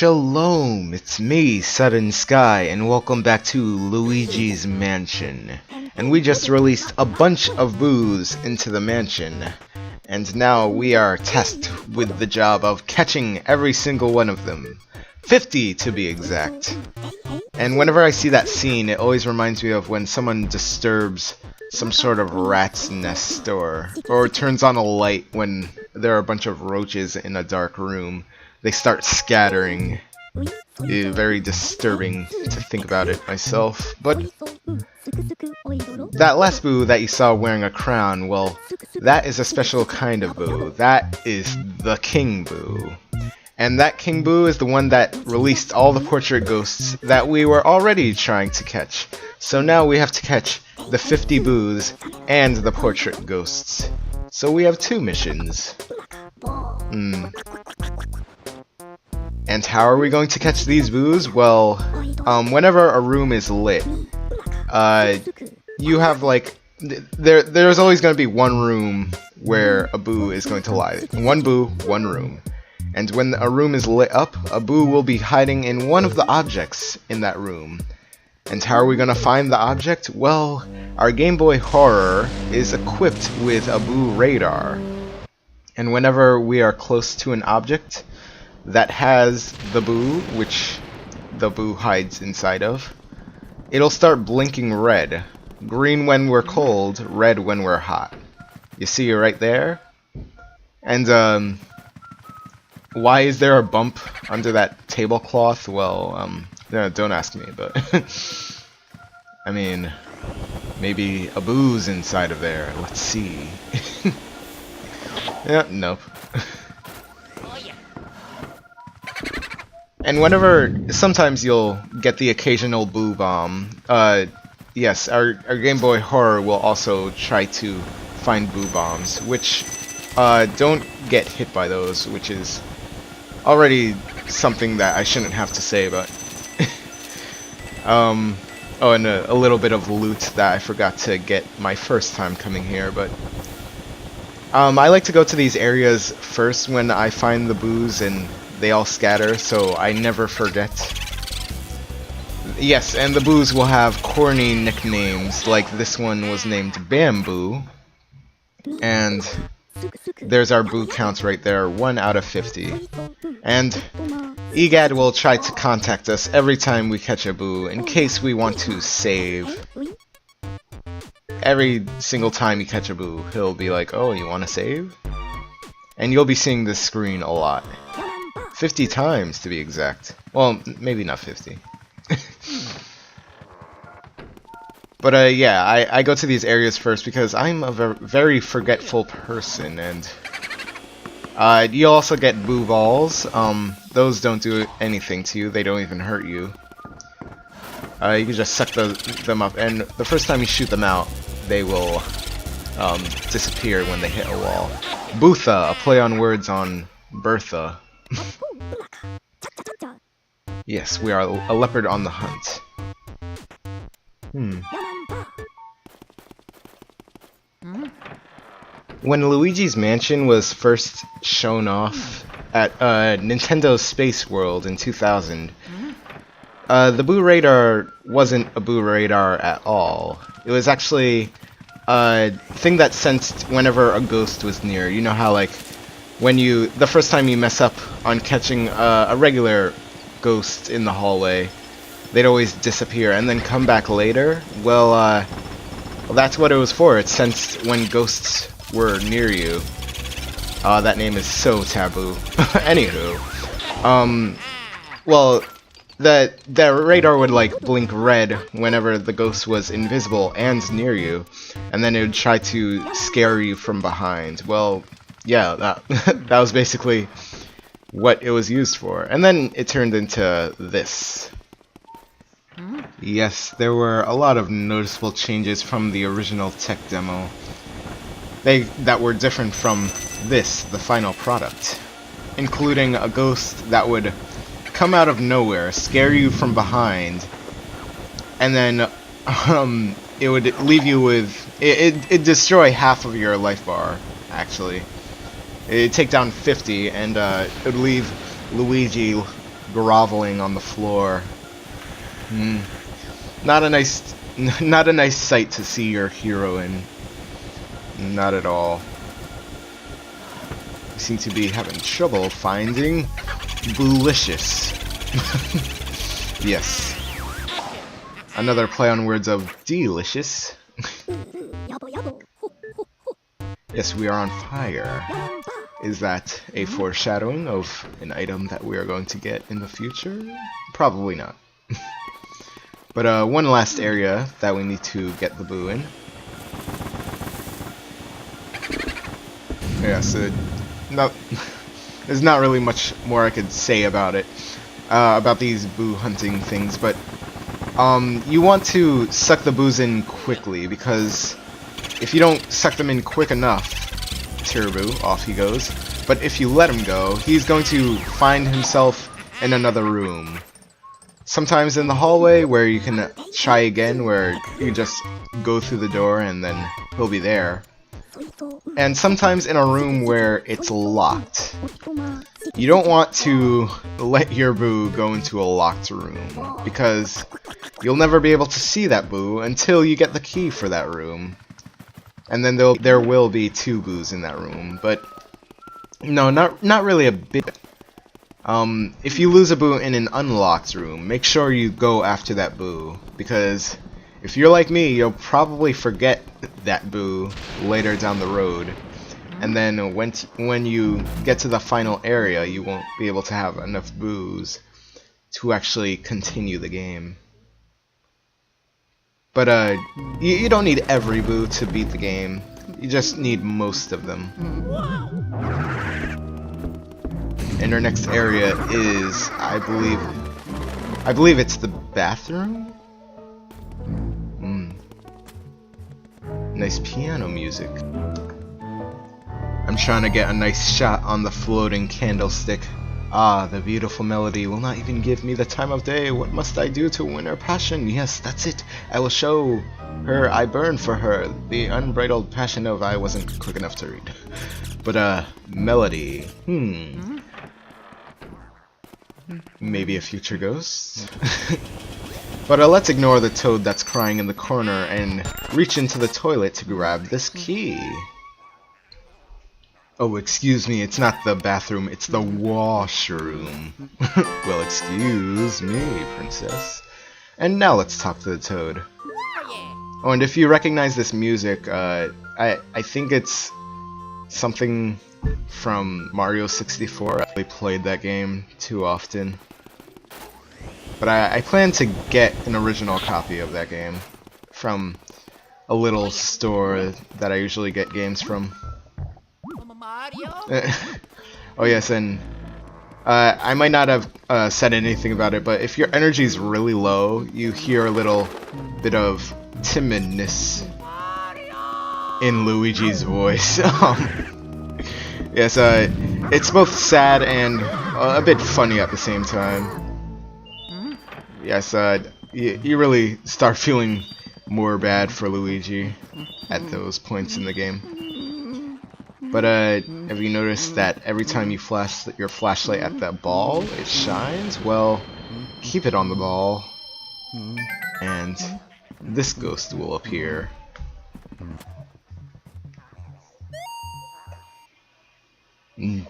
Shalom, it's me, Sudden Skye, and welcome back to Luigi's Mansion. And we just released a bunch of boos into the mansion, and now we are tasked with the job of catching every single one of them. 50 to be exact. And whenever I see that scene, it always reminds me of when someone disturbs some sort of rat's nest or turns on a light when there are a bunch of roaches in a dark room. They start scattering. Very disturbing to think about it myself. But that last boo that you saw wearing a crown, well, that is a special kind of boo. That is the King Boo. And that King Boo is the one that released all the portrait ghosts that we were already trying to catch. So now we have to catch the 50 boos and the portrait ghosts. So we have 2 missions. And how are we going to catch these boos? Well, whenever a room is lit, you have like, there's always going to be one room where a boo is going to lie. One boo, one room. And when a room is lit up, a boo will be hiding in one of the objects in that room. And how are we going to find the object? Well, our Game Boy Horror is equipped with a boo radar. And whenever we are close to an object that has the boo, which the boo hides inside of, it'll start blinking red. Green when we're cold, red when we're hot. You see it right there? And why is there a bump under that tablecloth? Well, no, don't ask me, but I mean, maybe a boo's inside of there. Let's see. Yeah, nope. And sometimes you'll get the occasional boo bomb. Yes, our Game Boy Horror will also try to find boo bombs, which don't get hit by those, which is already something that I shouldn't have to say, but oh, and a little bit of loot that I forgot to get my first time coming here, but I like to go to these areas first when I find the boos and they all scatter, so I never forget. Yes, and the boos will have corny nicknames, like this one was named Bamboo, and there's our boo counts right there, 1 out of 50. And EGAD will try to contact us every time we catch a boo in case we want to save. Every single time you catch a boo, he'll be like, oh, you want to save? And you'll be seeing this screen a lot. 50 times to be exact. Well, maybe not 50. But yeah, I go to these areas first because I'm a very forgetful person, and you also get boo balls. Those don't do anything to you, they don't even hurt you. You can just suck them up, and the first time you shoot them out, they will disappear when they hit a wall. Bootha, a play on words on Bertha. Yes, we are a leopard on the hunt. When Luigi's Mansion was first shown off at Nintendo Space World in 2000, the boo radar wasn't a boo radar at all. It was actually a thing that sensed whenever a ghost was near. You know how, like, when the first time you mess up on catching a regular ghost in the hallway, they'd always disappear and then come back later? Well, that's what it was for. It sensed when ghosts were near you. That name is so taboo. Anywho, well, the radar would like blink red whenever the ghost was invisible and near you, and then it would try to scare you from behind. Well, yeah, that was basically what it was used for. And then it turned into this. Yes, there were a lot of noticeable changes from the original tech demo that were different from this, the final product, including a ghost that would come out of nowhere, scare you from behind, and then it would leave you with it'd destroy half of your life bar, actually. It'd take down 50, and it would leave Luigi groveling on the floor. Not a nice sight to see your hero in. Not at all. You seem to be having trouble finding Boolicious. Yes. Another play on words of delicious. Yes, we are on fire. Is that a foreshadowing of an item that we are going to get in the future? Probably not. But one last area that we need to get the boo in. Yeah, so there's not really much more I could say about it, about these boo hunting things, but you want to suck the boos in quickly, because if you don't suck them in quick enough, Tiraboo, off he goes. But if you let him go, he's going to find himself in another room. Sometimes in the hallway, where you can try again, where you can just go through the door and then he'll be there. And sometimes in a room where it's locked. You don't want to let your boo go into a locked room, because you'll never be able to see that boo until you get the key for that room. And then there will be 2 boos in that room, but no, not really a bit. If you lose a boo in an unlocked room, make sure you go after that boo, because if you're like me, you'll probably forget that boo later down the road, and then when you get to the final area, you won't be able to have enough boos to actually continue the game. But you don't need every boo to beat the game. You just need most of them. And our next area is, I believe it's the bathroom? Nice piano music. I'm trying to get a nice shot on the floating candlestick. Ah, the beautiful melody will not even give me the time of day. What must I do to win her passion? Yes, that's it. I will show her I burn for her. The unbridled passion of I wasn't quick enough to read. But, melody. Maybe a future ghost? But let's ignore the toad that's crying in the corner and reach into the toilet to grab this key. Oh, excuse me, it's not the bathroom, it's the washroom. Well, excuse me, princess. And now let's talk to the toad. Oh, and if you recognize this music, I think it's something from Mario 64. I really played that game too often. But I plan to get an original copy of that game from a little store that I usually get games from. Oh yes, and I might not have said anything about it, but if your energy is really low, you hear a little bit of timidness in Luigi's voice. Yes, it's both sad and a bit funny at the same time. Yes, you really start feeling more bad for Luigi at those points in the game. But have you noticed that every time you flash your flashlight at that ball, it shines? Well, keep it on the ball, and this ghost will appear.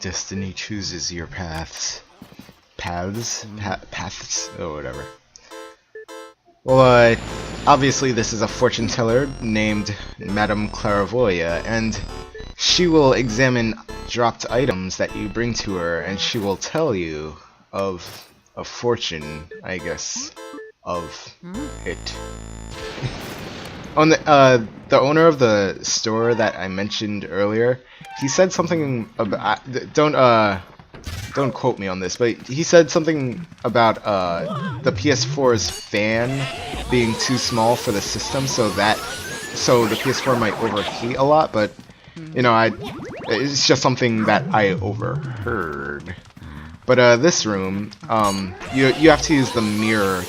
Destiny chooses your paths. Paths? Paths? Oh, whatever. Well, obviously this is a fortune teller named Madame Clairavoya, and she will examine dropped items that you bring to her, and she will tell you of a fortune, I guess, of it. On the owner of the store that I mentioned earlier, he said something about don't quote me on this, but he said something about the PS4's fan being too small for the system, so the PS4 might overheat a lot. But you know, it's just something that I overheard. But this room, you have to use the mirror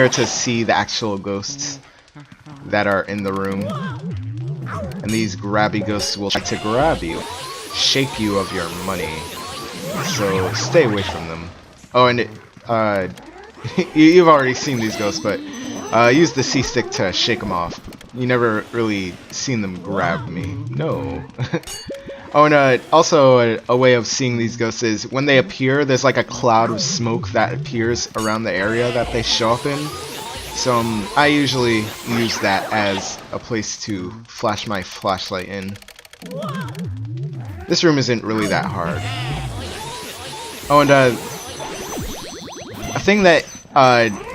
to see the actual ghosts that are in the room, and these grabby ghosts will try to grab you, shake you of your money, so stay away from them. Oh, and you've already seen these ghosts, but use the C-stick to shake them off. You never really seen them grab me. No. Oh, and also a way of seeing these ghosts is when they appear, there's like a cloud of smoke that appears around the area that they show up in. So I usually use that as a place to flash my flashlight in. This room isn't really that hard. Oh, and a thing that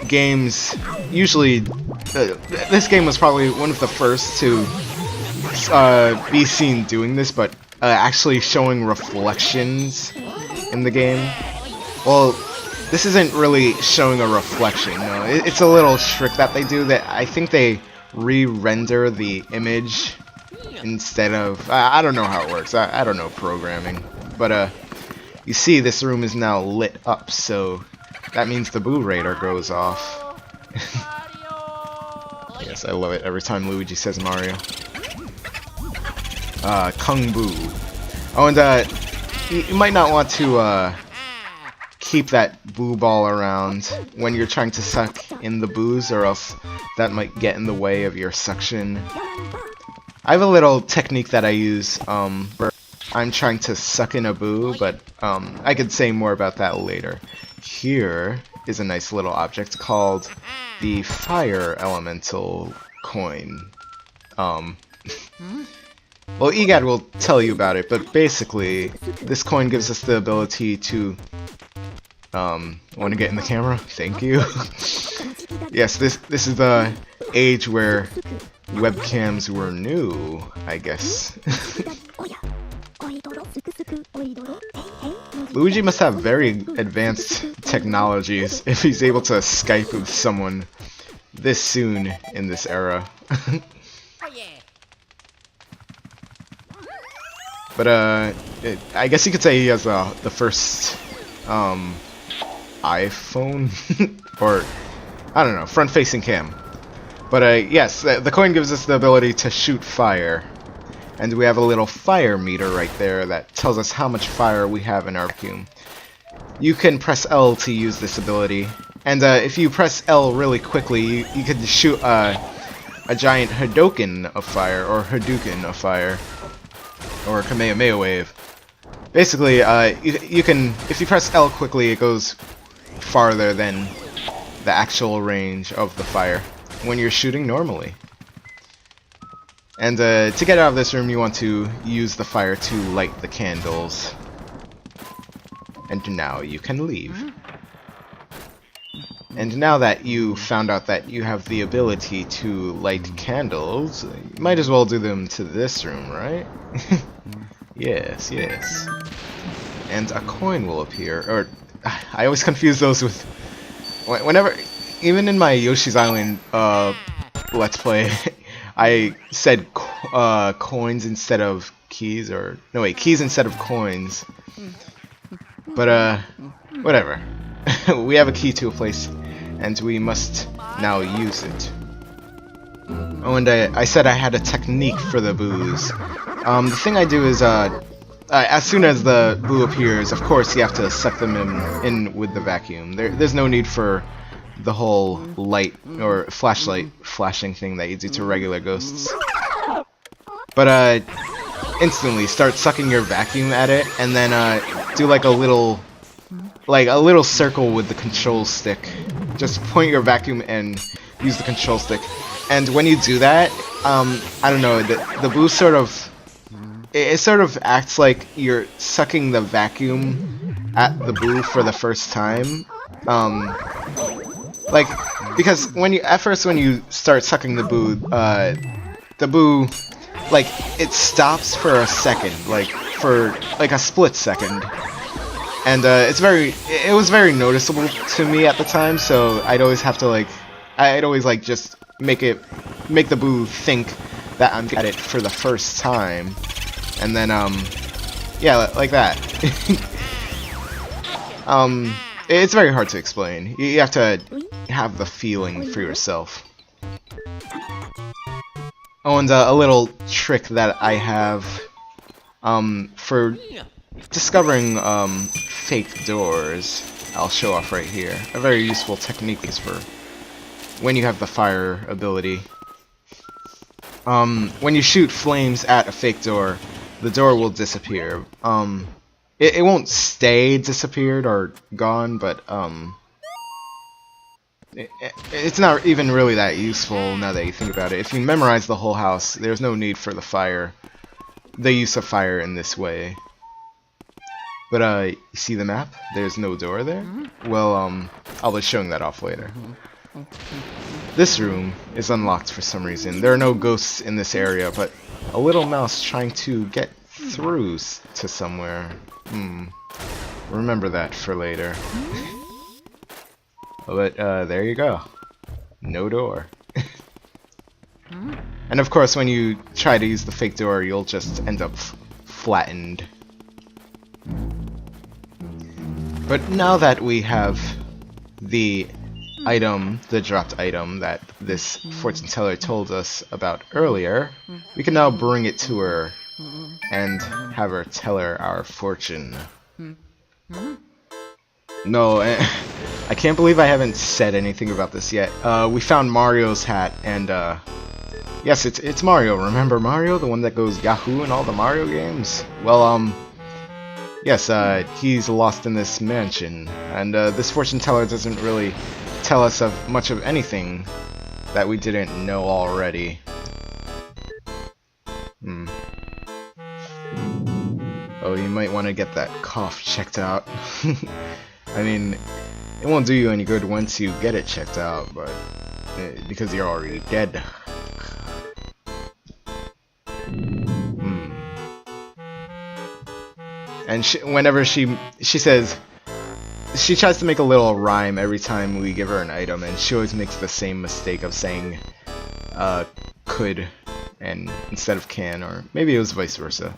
games usually... this game was probably one of the first to be seen doing this, but actually showing reflections in the game. Well, this isn't really showing a reflection, no. It's a little trick that they do that I think they re-render the image instead of... I don't know how it works. I don't know programming. But you see this room is now lit up, so that means the Boo Radar goes off. Yes, I love it every time Luigi says Mario. Kung Boo. Oh, and you might not want to keep that boo ball around when you're trying to suck in the boos, or else that might get in the way of your suction. I have a little technique that I use where I'm trying to suck in a boo, but I could say more about that later. Here is a nice little object called the Fire Elemental Coin. Well, EGAD will tell you about it, but basically, this coin gives us the ability to... want to get in the camera? Thank you. Yes, this is the age where webcams were new, I guess. Luigi must have very advanced technologies if he's able to Skype with someone this soon in this era. But I guess you could say he has the first iPhone or I don't know, front-facing cam. But yes, the coin gives us the ability to shoot fire, and we have a little fire meter right there that tells us how much fire we have in our vacuum. You can press L to use this ability, and if you press L really quickly, you could shoot a giant Hadouken of fire, or Hadouken of fire, or Kamehameha wave. Basically, you can, if you press L quickly, it goes farther than the actual range of the fire when you're shooting normally. And to get out of this room, you want to use the fire to light the candles. And now you can leave. And now that you found out that you have the ability to light candles, you might as well do them to this room, right? Yes, yes. And a coin will appear, or I always confuse those with... Whenever, even in my Yoshi's Island Let's Play, I said coins instead of keys, or... No wait, keys instead of coins. But whatever. We have a key to a place, and we must now use it. Oh, and I said I had a technique for the boos. The thing I do is, as soon as the boo appears, of course you have to suck them in with the vacuum. There's no need for the whole light or flashlight flashing thing that you do to regular ghosts. But instantly start sucking your vacuum at it, and then do like a little circle with the control stick. Just point your vacuum and use the control stick. And when you do that, I don't know, the boo sort of... It sort of acts like you're sucking the vacuum at the boo for the first time. Like, because at first when you start sucking the boo, like, it stops for a second, like, for, like, a split second. And, it was very noticeable to me at the time, so I'd always have to, like, just make the boo think that I'm at it for the first time. And then, yeah, like that. It's very hard to explain. You have to have the feeling for yourself. Oh, and a little trick that I have, for discovering fake doors, I'll show off right here. A very useful technique is for when you have the fire ability. When you shoot flames at a fake door, the door will disappear. It won't stay disappeared or gone, but it's not even really that useful now that you think about it. If you memorize the whole house, there's no need for the use of fire in this way. But you see the map? There's no door there? Well, I'll be showing that off later. This room is unlocked for some reason. There are no ghosts in this area, but a little mouse trying to get through to somewhere. Remember that for later. But there you go. No door. And of course, when you try to use the fake door, you'll just end up flattened. But now that we have the item, the dropped item that this fortune teller told us about earlier, we can now bring it to her and have her tell her our fortune. No, I can't believe I haven't said anything about this yet. We found Mario's hat, and yes, it's Mario. Remember Mario, the one that goes Yahoo in all the Mario games? Well, yes, he's lost in this mansion, and this fortune teller doesn't really tell us of much of anything that we didn't know already. Oh, you might want to get that cough checked out. I mean, it won't do you any good once you get it checked out, but because you're already dead. And whenever she says, she tries to make a little rhyme every time we give her an item, and she always makes the same mistake of saying could and instead of can, or maybe it was vice versa.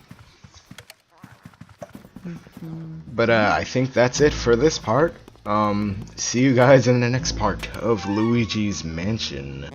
But I think that's it for this part. See you guys in the next part of Luigi's Mansion.